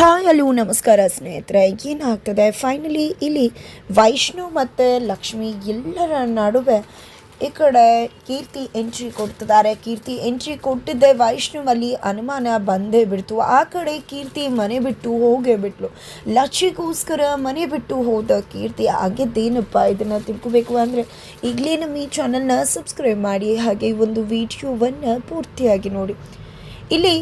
Hi hello ನಮಸ್ಕಾರ ಸ್ನೇಹಿತರೆ. ಏನಾಗ್ತದೆ ಫೈನಲಿ ಇಲ್ಲಿ ವೈಷ್ಣು ಮತ್ತು ಲಕ್ಷ್ಮಿ ಎಲ್ಲರ ನಡುವೆ ಈ ಕಡೆ ಕೀರ್ತಿ ಎಂಟ್ರಿ ಕೊಡ್ತಿದ್ದಾರೆ. ಕೀರ್ತಿ ಎಂಟ್ರಿ ಕೊಟ್ಟಿದ್ದೆ ವೈಷ್ಣುವಲ್ಲಿ ಅನುಮಾನ ಬಂದೇ ಬಿಡ್ತು. ಆ ಕಡೆ ಕೀರ್ತಿ ಮನೆ ಬಿಟ್ಟು ಹೋಗೇ ಬಿಟ್ಲು. ಲಕ್ಷ್ಮಿಗೋಸ್ಕರ ಮನೆ ಬಿಟ್ಟು ಹೋದ ಕೀರ್ತಿ ಆಗಿದ್ದೇನಪ್ಪ ಇದನ್ನು ತಿಳ್ಕೋಬೇಕು ಅಂದರೆ ಈಗಲೇ ನಮ್ಮ ಈ ಚಾನಲ್ನ ಸಬ್ಸ್ಕ್ರೈಬ್ ಮಾಡಿ, ಹಾಗೆ ಒಂದು ವಿಡಿಯೋವನ್ನು ಪೂರ್ತಿಯಾಗಿ ನೋಡಿ. ಇಲ್ಲಿ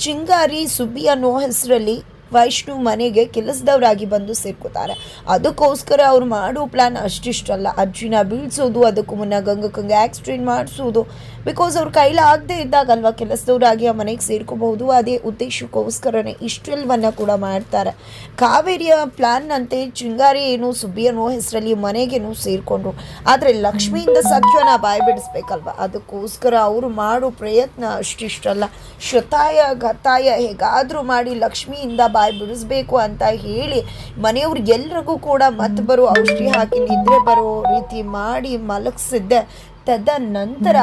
ಚಿಂಗಾರಿ ಸುಬ್ಬಿ ಅನ್ನೋ ಹೆಸರಲ್ಲಿ ವೈಷ್ಣು ಮನೆಗೆ ಕೆಲಸದವರಾಗಿ ಬಂದು ಸೇರ್ಕೋತಾರೆ. ಅದಕ್ಕೋಸ್ಕರ ಅವ್ರು ಮಾಡೋ ಪ್ಲ್ಯಾನ್ ಅಷ್ಟಿಷ್ಟಲ್ಲ. ಅಜ್ಜಿನ ಬೀಳ್ಸೋದು, ಅದಕ್ಕೂ ಮುನ್ನ ಗಂಗಕ್ಕಂಗೆ ಆಕ್ಸಿಡೆಂಟ್ ಮಾಡಿಸೋದು. ಬಿಕಾಸ್ ಅವ್ರ ಕೈಲಿ ಆಗದೆ ಇದ್ದಾಗಲ್ವ ಕೆಲಸದವರಾಗಿ ಆ ಮನೆಗೆ ಸೇರ್ಕೋಬಹುದು. ಅದೇ ಉದ್ದೇಶಕ್ಕೋಸ್ಕರನೇ ಇಷ್ಟೆಲ್ಲವನ್ನ ಕೂಡ ಮಾಡ್ತಾರೆ. ಕಾವೇರಿಯ ಪ್ಲ್ಯಾನ್ನಂತೆ ಚಿಂಗಾರಿ ಏನು ಸುಬ್ಬಿ ಅನ್ನೋ ಹೆಸರಲ್ಲಿ ಮನೆಗೇನು ಸೇರಿಕೊಂಡ್ರು. ಆದರೆ ಲಕ್ಷ್ಮಿಯಿಂದ ಸಖ್ಯನ ಬಾಯಿ ಬಿಡಿಸ್ಬೇಕಲ್ವ, ಅದಕ್ಕೋಸ್ಕರ ಅವರು ಮಾಡೋ ಪ್ರಯತ್ನ ಅಷ್ಟಿಷ್ಟಲ್ಲ. ಶತಾಯ ಗತಾಯ ಹೇಗಾದರೂ ಮಾಡಿ ಲಕ್ಷ್ಮಿಯಿಂದ ಬಾಯಿ ಬಿಡಿಸ್ಬೇಕು ಅಂತ ಹೇಳಿ ಮನೆಯವ್ರಿಗೆಲ್ರಿಗೂ ಕೂಡ ಮತ್ತೆ ಬರೋ ಔಷಧಿ ಹಾಕಿ ನಿದ್ರೆ ಬರೋ ರೀತಿ ಮಾಡಿ ಮಲಗಿಸಿದ್ದೆ. ತದನಂತರ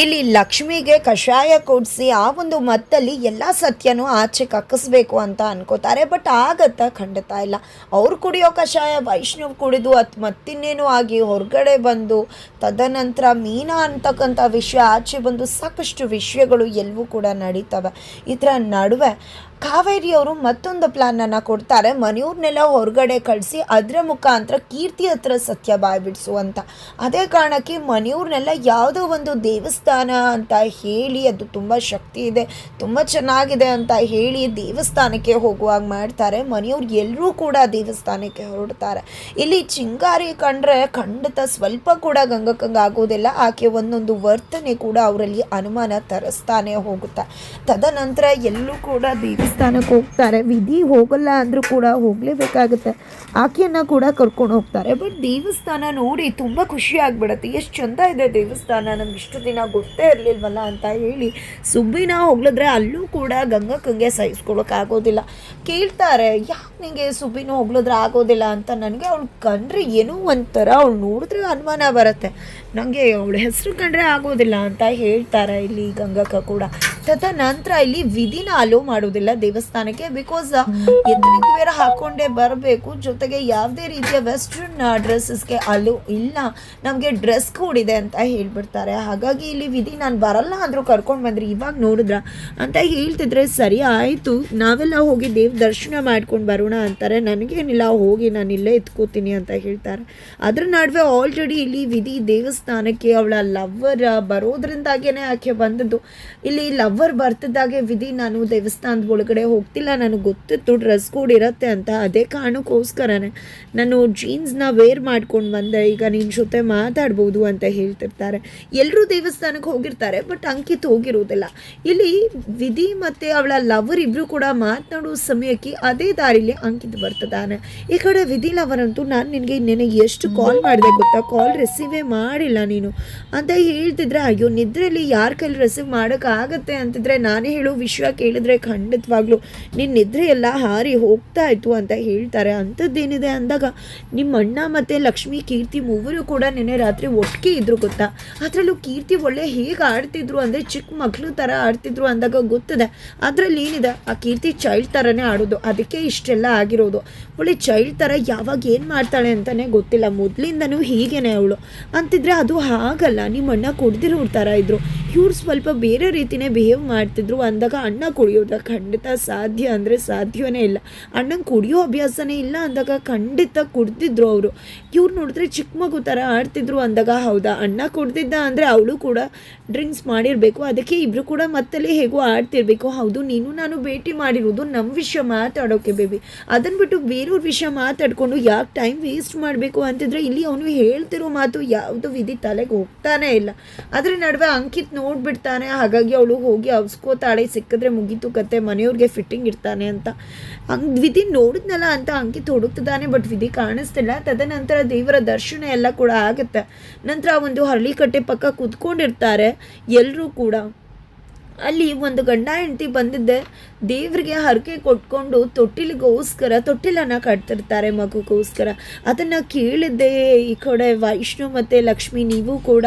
ಇಲ್ಲಿ ಲಕ್ಷ್ಮಿಗೆ ಕಷಾಯ ಕೊಡಿಸಿ ಆ ಒಂದು ಮತ್ತಲ್ಲಿ ಎಲ್ಲ ಸತ್ಯನೂ ಆಚೆ ಕಕ್ಕಿಸ್ಬೇಕು ಅಂತ ಅನ್ಕೋತಾರೆ. ಬಟ್ ಆಗತ್ತಾ? ಖಂಡಿತ ಇಲ್ಲ. ಅವ್ರು ಕುಡಿಯೋ ಕಷಾಯ ವೈಷ್ಣವ್ ಕುಡಿದು ಮತ್ತಿನ್ನೇನೋ ಆಗಿ ಹೊರಗಡೆ ಬಂದು ತದನಂತರ ಮೀನಾ ಅಂತಕ್ಕಂಥ ವಿಷಯ ಆಚೆ ಬಂದು ಸಾಕಷ್ಟು ವಿಷಯಗಳು ಎಲ್ಲವೂ ಕೂಡ ನಡೀತವೆ. ಇದರ ನಡುವೆ ಕಾವೇರಿಯವರು ಮತ್ತೊಂದು ಪ್ಲ್ಯಾನನ್ನು ಕೊಡ್ತಾರೆ. ಮನೆಯವ್ರನ್ನೆಲ್ಲ ಹೊರಗಡೆ ಕಳಿಸಿ ಅದರ ಮುಖಾಂತರ ಕೀರ್ತಿ ಹತ್ರ ಸತ್ಯ ಬಾಯಿ ಬಿಡಿಸುವಂತ. ಅದೇ ಕಾರಣಕ್ಕೆ ಮನೆಯವ್ರನ್ನೆಲ್ಲ ಯಾವುದೋ ಒಂದು ದೇವಸ್ಥಾನ ಅಂತ ಹೇಳಿ, ಅದು ತುಂಬ ಶಕ್ತಿ ಇದೆ, ತುಂಬ ಚೆನ್ನಾಗಿದೆ ಅಂತ ಹೇಳಿ ದೇವಸ್ಥಾನಕ್ಕೆ ಹೋಗುವಾಗ ಮಾಡ್ತಾರೆ. ಮನೆಯವ್ರು ಎಲ್ಲರೂ ಕೂಡ ದೇವಸ್ಥಾನಕ್ಕೆ ಹೊರಡ್ತಾರೆ. ಇಲ್ಲಿ ಚಿಂಗಾರಿ ಕಂಡ್ರೆ ಖಂಡಿತ ಸ್ವಲ್ಪ ಕೂಡ ಗಂಗಕ್ಕಂಗೆ ಆಗೋದಿಲ್ಲ. ಆಕೆ ಒಂದೊಂದು ವರ್ತನೆ ಕೂಡ ಅವರಲ್ಲಿ ಅನುಮಾನ ತರಿಸ್ತಾನೆ ಹೋಗುತ್ತೆ. ತದನಂತರ ಎಲ್ಲೂ ಕೂಡ ದೇವಸ್ಥಾನಕ್ಕೆ ಹೋಗ್ತಾರೆ. ವಿಧಿ ಹೋಗಲ್ಲ ಅಂದರೂ ಕೂಡ ಹೋಗಲೇಬೇಕಾಗುತ್ತೆ. ಆಕೆಯನ್ನು ಕೂಡ ಕರ್ಕೊಂಡು ಹೋಗ್ತಾರೆ. ಬಟ್ ದೇವಸ್ಥಾನ ನೋಡಿ ತುಂಬ ಖುಷಿ ಆಗಿಬಿಡುತ್ತೆ. ಎಷ್ಟು ಚಂದ ಇದೆ ದೇವಸ್ಥಾನ, ನಮ್ಗೆ ಇಷ್ಟು ದಿನ ಗೊತ್ತೇ ಇರಲಿಲ್ವಲ್ಲ ಅಂತ ಹೇಳಿ ಸುಬ್ಬಿನ ಹೋಗ್ಲಿದ್ರೆ ಅಲ್ಲೂ ಕೂಡ ಗಂಗಕ್ಕಂಗೆ ಸಹಿಸ್ಕೊಳ್ಳೋಕ್ಕಾಗೋದಿಲ್ಲ. ಕೇಳ್ತಾರೆ, ಯಾಕೆ ನಿಮಗೆ ಸುಬ್ಬಿನ ಹೋಗ್ಲಿದ್ರೆ ಆಗೋದಿಲ್ಲ ಅಂತ. ನನಗೆ ಅವಳು ಕಂಡ್ರೆ ಏನೋ ಒಂಥರ, ಅವಳು ನೋಡಿದ್ರೆ ಅನುಮಾನ ಬರುತ್ತೆ. ನನಗೆ ಅವಳ ಹೆಸರು ಕಂಡ್ರೆ ಆಗೋದಿಲ್ಲ ಅಂತ ಹೇಳ್ತಾರೆ ಇಲ್ಲಿ ಗಂಗಕ್ಕ ಕೂಡ. ತದನಂತರ ಇಲ್ಲಿ ವಿಧಿನ ಅಲೋ ಮಾಡೋದಿಲ್ಲ ದೇವಸ್ಥಾನಕ್ಕೆ. ಬಿಕಾಸ್ ಎತ್ತನಿಕ್ ವೇರ್ ಹಾಕ್ಕೊಂಡೇ ಬರಬೇಕು, ಜೊತೆಗೆ ಯಾವುದೇ ರೀತಿಯ ವೆಸ್ಟರ್ನ್ ಡ್ರೆಸ್ಸಸ್ಗೆ ಅಲೋ ಇಲ್ಲ, ನಮಗೆ ಡ್ರೆಸ್ ಕೋಡ್ ಇದೆ ಅಂತ ಹೇಳ್ಬಿಡ್ತಾರೆ. ಹಾಗಾಗಿ ಇಲ್ಲಿ ವಿಧಿ ನಾನು ಬರಲ್ಲ ಅಂದರೂ ಕರ್ಕೊಂಡು ಬಂದ್ರಿ, ಇವಾಗ ನೋಡಿದ್ರ ಅಂತ ಹೇಳ್ತಿದ್ರೆ ಸರಿ ಆಯಿತು ನಾವೆಲ್ಲ ಹೋಗಿ ದೇವ್ ದರ್ಶನ ಮಾಡ್ಕೊಂಡು ಬರೋಣ ಅಂತಾರೆ. ನನಗೇನಿಲ್ಲ, ಹೋಗಿ ನಾನು ಇಲ್ಲೇ ಎತ್ಕೋತೀನಿ ಅಂತ ಹೇಳ್ತಾರೆ. ಅದ್ರ ನಡುವೆ ಆಲ್ರೆಡಿ ಇಲ್ಲಿ ವಿಧಿ ದೇವಸ್ಥಾನಕ್ಕೆ ಅವಳ ಲವ್ವರ್ ಬರೋದ್ರಿಂದಾಗೇನೆ ಆಕೆ ಬಂದದ್ದು. ಇಲ್ಲಿ ಲವ್ವರ್ ಬರ್ತಿದ್ದಾಗೆ ವಿಧಿ ನಾನು ದೇವಸ್ಥಾನದ ಒಳಗಡೆ ಹೋಗ್ತಿಲ್ಲ, ನನಗೆ ಗೊತ್ತಿತ್ತು ಡ್ರೆಸ್ ಕೋಡ್ ಇರುತ್ತೆ ಅಂತ. ಅದೇ ಕಾರಣಕ್ಕೋಸ್ಕರನೇ ನಾನು ಜೀನ್ಸ್ನ ವೇರ್ ಮಾಡ್ಕೊಂಡು ಬಂದೆ, ಈಗ ನಿನ್ನ ಜೊತೆ ಮಾತಾಡ್ಬೋದು ಅಂತ ಹೇಳ್ತಿರ್ತಾರೆ. ಎಲ್ಲರೂ ದೇವಸ್ಥಾನಕ್ಕೆ ಹೋಗಿರ್ತಾರೆ, ಬಟ್ ಅಂಕಿತ್ ಹೋಗಿರೋದಿಲ್ಲ. ಇಲ್ಲಿ ವಿಧಿ ಮತ್ತು ಅವಳ ಲವರ್ ಇಬ್ಬರು ಕೂಡ ಮಾತನಾಡೋ ಸಮಯಕ್ಕೆ ಅದೇ ದಾರಿಲಿ ಅಂಕಿತ್ ಬರ್ತಿದ್ದಾನೆ. ಈ ಕಡೆ ವಿಧಿ ಲವರ್ ಅಂತೂ ನಾನು ನಿನಗೆ ಇನ್ನೇನೆ ಎಷ್ಟು ಕಾಲ್ ಮಾಡಿದೆ ಗೊತ್ತಾ, ಕಾಲ್ ರಿಸೀವೇ ಮಾಡಿಲ್ಲ ನೀನು ಅಂತ ಹೇಳ್ತಿದ್ರೆ, ಅಯ್ಯೋ ನಿದ್ರೆಯಲ್ಲಿ ಯಾರ ಕೈಲಿ ರಿಸೀವ್ ಮಾಡೋಕ್ಕಾಗತ್ತೆ ಅಂತಿದ್ರೆ ನಾನೇ ಹೇಳೋ ವಿಷಯ ಕೇಳಿದ್ರೆ ಖಂಡಿತವಾಗ್ಲೂ ನಿನ್ನ ನಿದ್ರೆ ಎಲ್ಲ ಹಾರಿ ಹೋಗ್ತಾ ಇತ್ತು ಅಂತ ಹೇಳ್ತಾರೆ. ಅಂಥದ್ದೇನಿದೆ ಅಂದಾಗ ನಿಮ್ಮ ಅಣ್ಣ ಮತ್ತು ಲಕ್ಷ್ಮಿ ಕೀರ್ತಿ ಮೂವರು ಕೂಡ ನಿನ್ನೆ ರಾತ್ರಿ ಒಟ್ಟಿಗೆ ಇದ್ರು ಗೊತ್ತಾ. ಅದರಲ್ಲೂ ಕೀರ್ತಿ ಒಳ್ಳೆ ಹೇಗೆ ಆಡ್ತಿದ್ರು ಅಂದರೆ ಚಿಕ್ಕ ಮಕ್ಕಳು ಥರ ಆಡ್ತಿದ್ರು ಅಂದಾಗ ಗೊತ್ತಿದೆ. ಅದರಲ್ಲಿ ಏನಿದೆ, ಆ ಕೀರ್ತಿ ಚೈಲ್ಡ್ ಥರನೇ ಆಡೋದು, ಅದಕ್ಕೆ ಇಷ್ಟೆಲ್ಲ ಆಗಿರೋದು. ಒಳ್ಳೆ ಚೈಲ್ಡ್ ಥರ ಯಾವಾಗ ಏನು ಮಾಡ್ತಾಳೆ ಅಂತಲೇ ಗೊತ್ತಿಲ್ಲ, ಮೊದಲಿಂದನೂ ಹೀಗೇನೆ ಅವಳು ಅಂತಿದ್ರೆ ಅದು ಹಾಗಲ್ಲ. ನಿಮ್ಮ ಅಣ್ಣ ಕುಡ್ದಿರೋ ಥರ ಇದ್ರು, ಇವ್ರು ಸ್ವಲ್ಪ ಬೇರೆ ರೀತಿಯೇ ಬಿಹೇವ್ ಮಾಡ್ತಿದ್ರು ಅಂದಾಗ ಅಣ್ಣ ಕುಡಿಯೋದ ಖಂಡಿತ ಸಾಧ್ಯ ಅಂದರೆ ಸಾಧ್ಯವೇ ಇಲ್ಲ. ಅಣ್ಣಂಗೆ ಕುಡಿಯೋ ಅಭ್ಯಾಸನೇ ಇಲ್ಲ ಅಂದಾಗ ಖಂಡಿತ ಕುಡ್ದಿದ್ರು ಅವರು. ಇವ್ರು ನೋಡಿದ್ರೆ ಚಿಕ್ಕ ಮಗು ಥರ ಆಡ್ತಿದ್ರು ಅಂದಾಗ ಹೌದಾ, ಅಣ್ಣ ಕುಡ್ದಿದ್ದ ಅಂದರೆ ಅವಳು ಕೂಡ ಡ್ರಿಂಕ್ಸ್ ಮಾಡಿರಬೇಕು, ಅದಕ್ಕೆ ಇಬ್ಬರು ಕೂಡ ಮತ್ತಲ್ಲಿ ಹೇಗೋ ಆಡ್ತಿರ್ಬೇಕು. ಹೌದು, ನೀನು ನಾನು ಭೇಟಿ ಮಾಡಿರೋದು ನಮ್ಮ ವಿಷಯ ಮಾತಾಡೋಕೆ ಬೇಬಿ, ಅದನ್ನು ಬಿಟ್ಟು ಬೇರೆಯವ್ರ ವಿಷಯ ಮಾತಾಡಿಕೊಂಡು ಯಾಕೆ ಟೈಮ್ ವೇಸ್ಟ್ ಮಾಡಬೇಕು ಅಂತಿದ್ರೆ ಇಲ್ಲಿ ಅವನು ಹೇಳ್ತಿರೋ ಮಾತು ಯಾವುದು ವಿಧಿ ತಲೆಗೆ ಹೋಗ್ತಾನೆ ಇಲ್ಲ. ಅದ್ರ ನಡುವೆ ಅಂಕಿತ್ ನೋಡ್ಬಿಡ್ತಾನೆ. ಹಾಗಾಗಿ ಅವಳು ಹೋಗಿ ಅವಸ್ಕೋತಾಳೆ, ಸಿಕ್ಕಿದ್ರೆ ಮುಗೀತು ಕತೆ, ಮನೆಯವ್ರಿಗೆ ಫಿಟ್ಟಿಂಗ್ ಇರ್ತಾನೆ ಅಂತ. ವಿಧಿ ನೋಡಿದ್ನಲ್ಲ ಅಂತ ಅಂಕಿತ್ ಹುಡುಕ್ತಿದ್ದಾನೆ, ಬಟ್ ವಿಧಿ ಕಾಣಿಸ್ತಿಲ್ಲ. ತದನಂತರ ದೇವರ ದರ್ಶನ ಎಲ್ಲ ಕೂಡ ಆಗುತ್ತೆ. ನಂತರ ಒಂದು ಹರಳಿಕಟ್ಟೆ ಪಕ್ಕ ಕೂತ್ಕೊಂಡಿರ್ತಾರೆ ಎಲ್ಲರೂ ಕೂಡ. ಅಲ್ಲಿ ಒಂದು ಗಂಡ ಹೆಂಡತಿ ಬಂದಿದ್ದೆ ದೇವರಿಗೆ ಹರಕೆ ಕೊಟ್ಕೊಂಡು ತೊಟ್ಟಿಲನ್ನು ಕಟ್ತಿರ್ತಾರೆ ಮಗುಗೋಸ್ಕರ. ಅದನ್ನು ಕೇಳಿದ್ದೆ ಈ ಕಡೆ ವೈಷ್ಣು ಮತ್ತು ಲಕ್ಷ್ಮಿ ನೀವು ಕೂಡ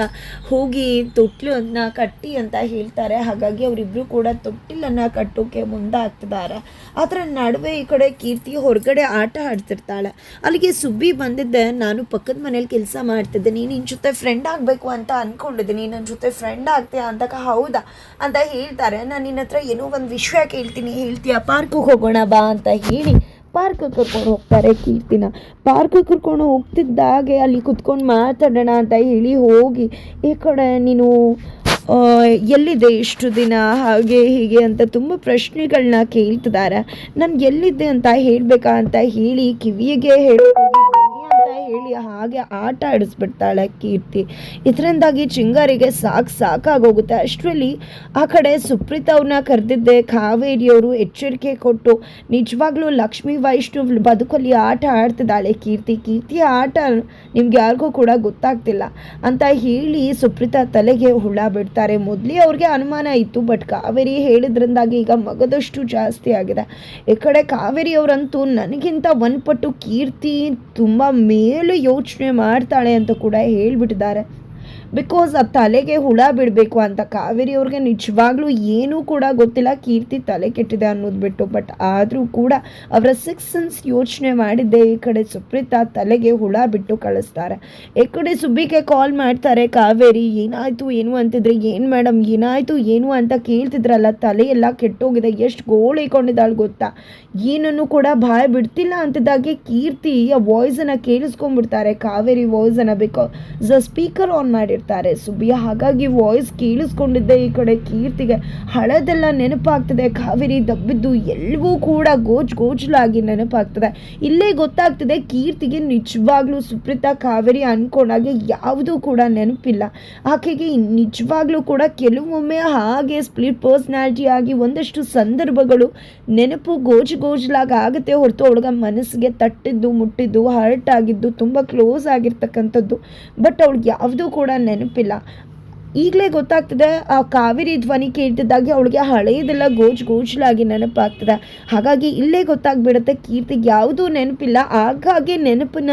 ಹೋಗಿ ತೊಟ್ಟಿಲನ್ನು ಕಟ್ಟಿ ಅಂತ ಹೇಳ್ತಾರೆ. ಹಾಗಾಗಿ ಅವರಿಬ್ಬರು ಕೂಡ ತೊಟ್ಟಿಲನ್ನು ಕಟ್ಟೋಕೆ ಮುಂದಾಗ್ತಿದ್ದಾರೆ. ಅದರ ನಡುವೆ ಈ ಕಡೆ ಕೀರ್ತಿ ಹೊರಗಡೆ ಆಟ ಆಡ್ತಿರ್ತಾಳೆ. ಅಲ್ಲಿಗೆ ಸುಬ್ಬಿ ಬಂದಿದ್ದೆ, ನಾನು ಪಕ್ಕದ ಮನೇಲಿ ಕೆಲಸ ಮಾಡ್ತಿದ್ದೆ, ನೀನು ನಿನ್ನ ಜೊತೆ ಫ್ರೆಂಡ್ ಆಗಬೇಕು ಅಂತ ಅಂದ್ಕೊಂಡಿದ್ದೀನಿ, ನನ್ನ ಜೊತೆ ಫ್ರೆಂಡ್ ಆಗ್ತೀಯಾ ಅಂದಾಗ ಹೌದಾ ಅಂತ ಹೇಳ್ತಾರೆ. ನಾನು ನಿನ್ನ ಹತ್ರ ಏನೋ ಒಂದು ವಿಷಯ ಕೇಳ್ತೀನಿ, ಹೇಳ್ತೀಯಾ? ಪಾರ್ಕಿಗೆ ಹೋಗೋಣ ಬಾ ಅಂತ ಹೇಳಿ ಪಾರ್ಕಿಗೆ ಕರ್ಕೊಂಡು ಹೋಗ್ತಾರೆ ಕೀರ್ತಿನ. ಪಾರ್ಕಿಗೆ ಕರ್ಕೊಂಡು ಹೋಗ್ತಿದ್ದಾಗೆ ಅಲ್ಲಿ ಕುತ್ಕೊಂಡು ಮಾತಾಡೋಣ ಅಂತ ಹೇಳಿ ಹೋಗಿ ಈ ಕಡೆ ನೀನು ಎಲ್ಲಿದೆ ಇಷ್ಟು ದಿನ ಹಾಗೆ ಹೀಗೆ ಅಂತ ತುಂಬ ಪ್ರಶ್ನೆಗಳನ್ನ ಕೇಳ್ತಿದ್ದಾರೆ. ನಾನು ಎಲ್ಲಿದ್ದೆ ಅಂತ ಹೇಳಬೇಕಾ ಅಂತ ಹೇಳಿ ಕಿವಿಗೆ ಅಂತ ಹೇಳಿ ಹಾಗೆ ಆಟ ಆಡಿಸ್ಬಿಡ್ತಾಳೆ ಕೀರ್ತಿ. ಇದರಿಂದಾಗಿ ಚಿಂಗಾರಿಗೆ ಸಾಕಾಗೋಗುತ್ತೆ. ಅಷ್ಟರಲ್ಲಿ ಆ ಕಡೆ ಸುಪ್ರೀತ್ ಅವ್ರನ್ನ ಕರೆದಿದ್ದೆ ಕಾವೇರಿಯವರು ಎಚ್ಚರಿಕೆ ಕೊಟ್ಟು ನಿಜವಾಗ್ಲೂ ಲಕ್ಷ್ಮೀ ವೈಷ್ಣವ್ ಬದುಕಲ್ಲಿ ಆಟ ಆಡ್ತಿದ್ದಾಳೆ ಕೀರ್ತಿ ಆಟ ನಿಮ್ಗೆ ಯಾರಿಗೂ ಕೂಡ ಗೊತ್ತಾಗ್ತಿಲ್ಲ ಅಂತ ಹೇಳಿ ಸುಪ್ರೀತಾ ತಲೆಗೆ ಹುಳ ಬಿಡ್ತಾರೆ. ಮೊದಲೇ ಅವ್ರಿಗೆ ಅನುಮಾನ ಇತ್ತು, ಬಟ್ ಕಾವೇರಿ ಹೇಳಿದ್ರಿಂದಾಗಿ ಈಗ ಮಗದಷ್ಟು ಜಾಸ್ತಿ ಆಗಿದೆ. ಈ ಕಡೆ ಕಾವೇರಿಯವರಂತೂ ನನಗಿಂತ ಒಂದು ಪಟ್ಟು ಕೀರ್ತಿ ತುಂಬ ಮೇಲೂ ಯೋಚನೆ ಮಾಡ್ತಾಳೆ ಅಂತ ಕೂಡ ಹೇಳ್ಬಿಟ್ಟಿದ್ದಾರೆ. ಬಿಕಾಸ್ ಆ ತಲೆಗೆ ಹುಳ ಬಿಡಬೇಕು ಅಂತ ಕಾವೇರಿ ಅವ್ರಿಗೆ ನಿಜವಾಗ್ಲೂ ಏನೂ ಕೂಡ ಗೊತ್ತಿಲ್ಲ ಕೀರ್ತಿ ತಲೆ ಕೆಟ್ಟಿದೆ ಅನ್ನೋದು ಬಿಟ್ಟು. ಬಟ್ ಆದರೂ ಕೂಡ ಅವರ ಸಿಕ್ಸ್ ಸೆನ್ಸ್ ಯೋಚನೆ ಮಾಡಿದ್ದೆ ಈ ಕಡೆ ಸುಪ್ರೀತಾ ತಲೆಗೆ ಹುಳ ಬಿಟ್ಟು ಕಳಿಸ್ತಾರೆ. ಈ ಕಡೆ ಸುಬ್ಬಿಗೆ ಕಾಲ್ ಮಾಡ್ತಾರೆ ಕಾವೇರಿ. ಏನಾಯಿತು ಏನು ಅಂತಿದ್ರೆ, ಏನು ಮೇಡಮ್ ಏನಾಯಿತು ಏನು ಅಂತ ಕೇಳ್ತಿದ್ರಲ್ಲ, ತಲೆ ಎಲ್ಲ ಕೆಟ್ಟೋಗಿದೆ, ಎಷ್ಟು ಗೋಳಿಕೊಂಡಿದ್ದಾಳೆ ಗೊತ್ತಾ, ಏನನ್ನು ಕೂಡ ಬಾಯ್ ಬಿಡ್ತಿಲ್ಲ ಅಂತಿದ್ದಾಗೆ ಕೀರ್ತಿ ಆ ವಾಯ್ಸನ್ನು ಕೇಳಿಸ್ಕೊಂಡ್ಬಿಡ್ತಾರೆ, ಕಾವೇರಿ ವಾಯ್ಸನ್ನು. ಬಿಕಾಸ್ ಸ್ಪೀಕರ್ ಆನ್ ಮಾಡಿರ್ತಾರೆ ಸುಬ್ಬಿ. ಹಾಗಾಗಿ ವಾಯ್ಸ್ ಕೇಳಿಸ್ಕೊಂಡಿದ್ದೆ ಈ ಕಡೆ ಕೀರ್ತಿಗೆ ಹಳದೆಲ್ಲ ನೆನಪಾಗ್ತದೆ. ಕಾವೇರಿ ದಬ್ಬಿದ್ದು ಎಲ್ಲವೂ ಕೂಡ ಗೋಜಲಾಗಿ ನೆನಪಾಗ್ತದೆ. ಇಲ್ಲೇ ಗೊತ್ತಾಗ್ತದೆ ಕೀರ್ತಿಗೆ ನಿಜವಾಗ್ಲೂ ಸುಪ್ರೀತಾ ಕಾವೇರಿ ಅನ್ಕೊಂಡಾಗೆ ಯಾವುದೂ ಕೂಡ ನೆನಪಿಲ್ಲ. ಆಕೆಗೆ ನಿಜವಾಗ್ಲೂ ಕೂಡ ಕೆಲವೊಮ್ಮೆ ಹಾಗೆ ಸ್ಪ್ಲಿಟ್ ಪರ್ಸ್ನಾಲಿಟಿ ಆಗಿ ಒಂದಷ್ಟು ಸಂದರ್ಭಗಳು ನೆನಪು ಗೋಜಲಾಗಿ ಆಗುತ್ತೆ ಹೊರತು ಅವಳಿಗೆ ಮನಸ್ಸಿಗೆ ತಟ್ಟಿದ್ದು ಮುಟ್ಟಿದ್ದು ಹರ್ಟ್ ಆಗಿದ್ದು ತುಂಬ ಕ್ಲೋಸ್ ಆಗಿರ್ತಕ್ಕಂಥದ್ದು, ಬಟ್ ಅವಳಿಗೆ ಯಾವುದೂ ಕೂಡ ನೆನಪಿಲ್ಲ. ಈಗಲೇ ಗೊತ್ತಾಗ್ತದೆ ಆ ಕಾವೇರಿ ಧ್ವನಿ ಕೇಳ್ತಿದ್ದಾಗೆ ಅವಳಿಗೆ ಹಳೆಯದೆಲ್ಲ ಗೋಜಲಾಗಿ ನೆನಪಾಗ್ತದೆ. ಹಾಗಾಗಿ ಇಲ್ಲೇ ಗೊತ್ತಾಗ್ಬಿಡುತ್ತೆ ಕೀರ್ತಿಗೆ ಯಾವುದೂ ನೆನಪಿಲ್ಲ. ಹಾಗಾಗಿ ನೆನಪಿನ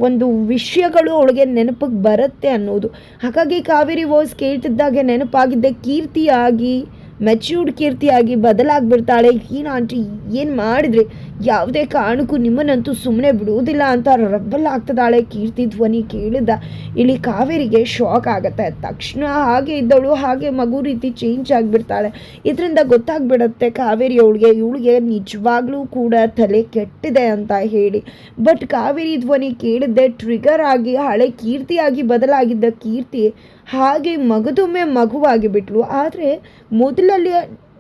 ಒಂದು ವಿಷಯಗಳು ಅವಳಿಗೆ ನೆನಪಿಗೆ ಬರುತ್ತೆ ಅನ್ನೋದು. ಹಾಗಾಗಿ ಕಾವೇರಿ ವಾಯ್ಸ್ ಕೇಳ್ತಿದ್ದಾಗೆ ನೆನಪಾಗಿದ್ದೆ ಕೀರ್ತಿಯಾಗಿ ಮೆಚ್ಯೂರ್ಡ್ ಕೀರ್ತಿಯಾಗಿ ಬದಲಾಗ್ಬಿಡ್ತಾಳೆ. ಏನು ಆಂಟಿ ಏನು ಮಾಡಿದ್ರಿ, ಯಾವುದೇ ಕಾರಣಕ್ಕೂ ನಿಮ್ಮನ್ನಂತೂ ಸುಮ್ಮನೆ ಬಿಡುವುದಿಲ್ಲ ಅಂತ ರಬ್ಬಲ್ ಆಗ್ತದಾಳೆ ಕೀರ್ತಿ ಧ್ವನಿ ಕೇಳಿದ ಇಲ್ಲಿ ಕಾವೇರಿಗೆ ಶಾಕ್ ಆಗುತ್ತೆ. ತಕ್ಷಣ ಹಾಗೆ ಇದ್ದವಳು ಹಾಗೆ ಮಗು ರೀತಿ ಚೇಂಜ್ ಆಗಿಬಿಡ್ತಾಳೆ. ಇದರಿಂದ ಗೊತ್ತಾಗ್ಬಿಡುತ್ತೆ ಕಾವೇರಿ ಇವಳಿಗೆ ನಿಜವಾಗ್ಲೂ ಕೂಡ ತಲೆ ಕೆಟ್ಟಿದೆ ಅಂತ ಹೇಳಿ. ಬಟ್ ಕಾವೇರಿ ಧ್ವನಿ ಕೇಳಿದ್ದೆ ಟ್ರಿಗರ್ ಆಗಿ ಹಳೆ ಕೀರ್ತಿಯಾಗಿ ಬದಲಾಗಿದ್ದ ಕೀರ್ತಿ ಹಾಗೆ ಮಗದೊಮ್ಮೆ ಮಗುವಾಗಿ ಬಿಟ್ಲು. ಆದರೆ ಮೊದಲಲ್ಲಿ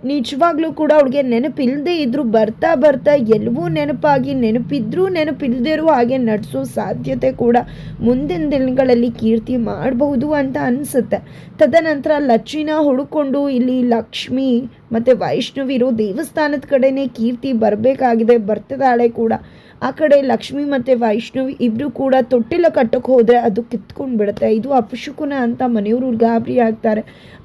ನಿಜವಾಗ್ಲೂ ಕೂಡ ಅವಳಿಗೆ ನೆನಪಿಲ್ಲದೆ ಇದ್ರೂ ಬರ್ತಾ ಎಲ್ಲವೂ ನೆನಪಾಗಿ ನೆನಪಿದ್ರೂ ನೆನಪಿಲ್ಲದಿರೋ ಹಾಗೆ ನಡೆಸೋ ಸಾಧ್ಯತೆ ಕೂಡ ಮುಂದಿನ ದಿನಗಳಲ್ಲಿ ಕೀರ್ತಿ ಮಾಡಬಹುದು ಅಂತ ಅನಿಸುತ್ತೆ. ತದನಂತರ ಲಚ್ಚಿನ ಹುಡುಕೊಂಡು ಇಲ್ಲಿ ಲಕ್ಷ್ಮಿ ಮತ್ತು ವೈಷ್ಣವಿರೋ ದೇವಸ್ಥಾನದ ಕಡೆನೇ ಕೀರ್ತಿ ಬರಬೇಕಾಗಿದೆ, ಬರ್ತಿದ್ದಾಳೆ ಕೂಡ. ಆ ಕಡೆ ಲಕ್ಷ್ಮಿ ಮತ್ತು ವೈಷ್ಣವಿ ಇಬ್ಬರು ಕೂಡ ತೊಟ್ಟಿಲ ಕಟ್ಟಕ್ಕೆ ಹೋದರೆ ಅದು ಕಿತ್ಕೊಂಡು ಬಿಡುತ್ತೆ. ಇದು ಅಪಶಕುನ ಅಂತ ಮನೆಯವರು ಗಾಬರಿ ಆಗ್ತಾರೆ.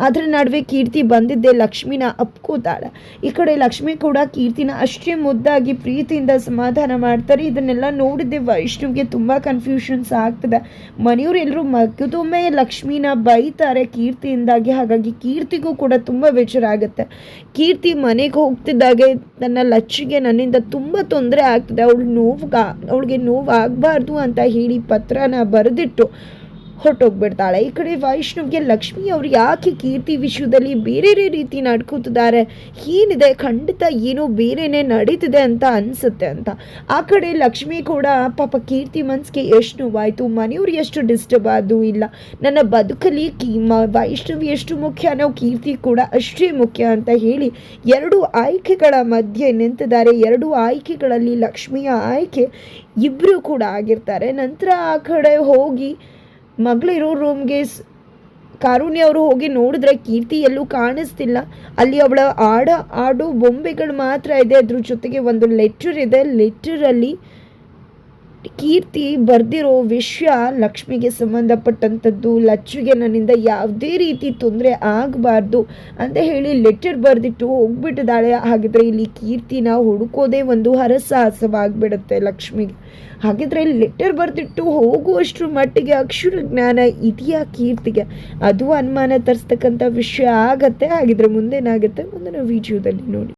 ಅದರ ನಡುವೆ ಕೀರ್ತಿ ಬಂದಿದ್ದೆ ಲಕ್ಷ್ಮಿನ ಅಪ್ಕೋತಾಳೆ. ಈ ಕಡೆ ಲಕ್ಷ್ಮಿ ಕೂಡ ಕೀರ್ತಿನ ಅಷ್ಟೇ ಮುದ್ದಾಗಿ ಪ್ರೀತಿಯಿಂದ ಸಮಾಧಾನ ಮಾಡ್ತಾರೆ. ಇದನ್ನೆಲ್ಲ ನೋಡಿದ್ದೆ ವೈಷ್ಣವಿಗೆ ತುಂಬ ಕನ್ಫ್ಯೂಷನ್ಸ್ ಆಗ್ತದೆ. ಮನೆಯವರೆಲ್ಲರೂ ಮಗದೊಮ್ಮೆ ಲಕ್ಷ್ಮಿನ ಬೈತಾರೆ ಕೀರ್ತಿಯಿಂದಾಗಿ. ಹಾಗಾಗಿ ಕೀರ್ತಿಗೂ ಕೂಡ ತುಂಬ ಬೇಜಾರ ಆಗುತ್ತೆ. ಕೀರ್ತಿ ಮನೆಗೆ ಹೋಗ್ತಿದ್ದಾಗೆ ತನ್ನ ಲಚ್ಚಿಗೆ ನನ್ನಿಂದ ತುಂಬ ತೊಂದರೆ ಆಗ್ತದೆ, ಅವಳಿಗೆ ನೋವು ಆಗಬಾರ್ದು ಅಂತ ಹೇಳಿ ಪತ್ರನ ಬರೆದಿಟ್ಟು ಹೊರಟೋಗ್ಬಿಡ್ತಾಳೆ. ಈ ಕಡೆ ವೈಷ್ಣವ್ಗೆ ಲಕ್ಷ್ಮಿ ಅವರು ಯಾಕೆ ಕೀರ್ತಿ ವಿಷಯದಲ್ಲಿ ಬೇರೆ ರೀತಿ ನಡ್ಕೋತಿದ್ದಾರೆ, ಏನಿದೆ ಖಂಡಿತ ಏನೋ ಬೇರೆನೇ ನಡೀತಿದೆ ಅಂತ ಅನಿಸುತ್ತೆ ಅಂತ. ಆ ಕಡೆ ಲಕ್ಷ್ಮಿ ಕೂಡ ಪಾಪ ಕೀರ್ತಿ ಮನ್ಸಿಗೆ ಎಷ್ಟು ನೋವಾಯಿತು, ಮನೆಯವ್ರು ಎಷ್ಟು ಡಿಸ್ಟರ್ಬ್ ಆದೂ ಇಲ್ಲ, ನನ್ನ ಬದುಕಲ್ಲಿ ವೈಷ್ಣವಿ ಎಷ್ಟು ಮುಖ್ಯನೋ ಕೀರ್ತಿ ಕೂಡ ಅಷ್ಟೇ ಮುಖ್ಯ ಅಂತ ಹೇಳಿ ಎರಡು ಆಯ್ಕೆಗಳ ಮಧ್ಯೆ ನಿಂತಿದ್ದಾರೆ. ಎರಡು ಆಯ್ಕೆಗಳಲ್ಲಿ ಲಕ್ಷ್ಮಿಯ ಆಯ್ಕೆ ಇಬ್ಬರು ಕೂಡ ಆಗಿರ್ತಾರೆ. ನಂತರ ಆ ಕಡೆ ಹೋಗಿ ಮಗಳಿರೋ ರೂಮ್ಗೆ ಕಾರುಣ್ಯ ಅವರು ಹೋಗಿ ನೋಡಿದ್ರೆ ಕೀರ್ತಿ ಎಲ್ಲೂ ಕಾಣಿಸ್ತಿಲ್ಲ. ಅಲ್ಲಿ ಅವಳ ಆಡೋ ಬೊಂಬೆಗಳು ಮಾತ್ರ ಇದೆ. ಅದ್ರ ಜೊತೆಗೆ ಒಂದು ಲೆಟರ್ ಇದೆ. ಲೆಟರಲ್ಲಿ ಕೀರ್ತಿ ಬರೆದಿರೋ ವಿಷಯ ಲಕ್ಷ್ಮಿಗೆ ಸಂಬಂಧಪಟ್ಟಂಥದ್ದು. ಲಕ್ಷ್ಮಿಗೆ ನನ್ನಿಂದ ಯಾವುದೇ ರೀತಿ ತೊಂದರೆ ಆಗಬಾರ್ದು ಅಂತ ಹೇಳಿ ಲೆಟರ್ ಬರೆದಿಟ್ಟು ಹೋಗ್ಬಿಟ್ಟಿದ್ದಾಳೆ. ಹಾಗಿದ್ರೆ ಇಲ್ಲಿ ಕೀರ್ತಿನ ಹುಡುಕೋದೇ ಒಂದು ಹರಸಾಹಸವಾಗಿಬಿಡುತ್ತೆ ಲಕ್ಷ್ಮಿಗೆ. ಹಾಗಿದ್ರೆ ಲೆಟರ್ ಬರೆದಿಟ್ಟು ಹೋಗುವಷ್ಟರ ಮಟ್ಟಿಗೆ ಅಕ್ಷರ ಜ್ಞಾನ ಇದೆಯಾ ಕೀರ್ತಿಗೆ? ಅದು ಅನುಮಾನ ತರಿಸ್ತಕ್ಕಂಥ ವಿಷಯ ಆಗತ್ತೆ. ಹಾಗಿದ್ರೆ ಮುಂದೇನಾಗುತ್ತೆ ಮುಂದಿನ ವಿಡಿಯೋದಲ್ಲಿ ನೋಡಿ.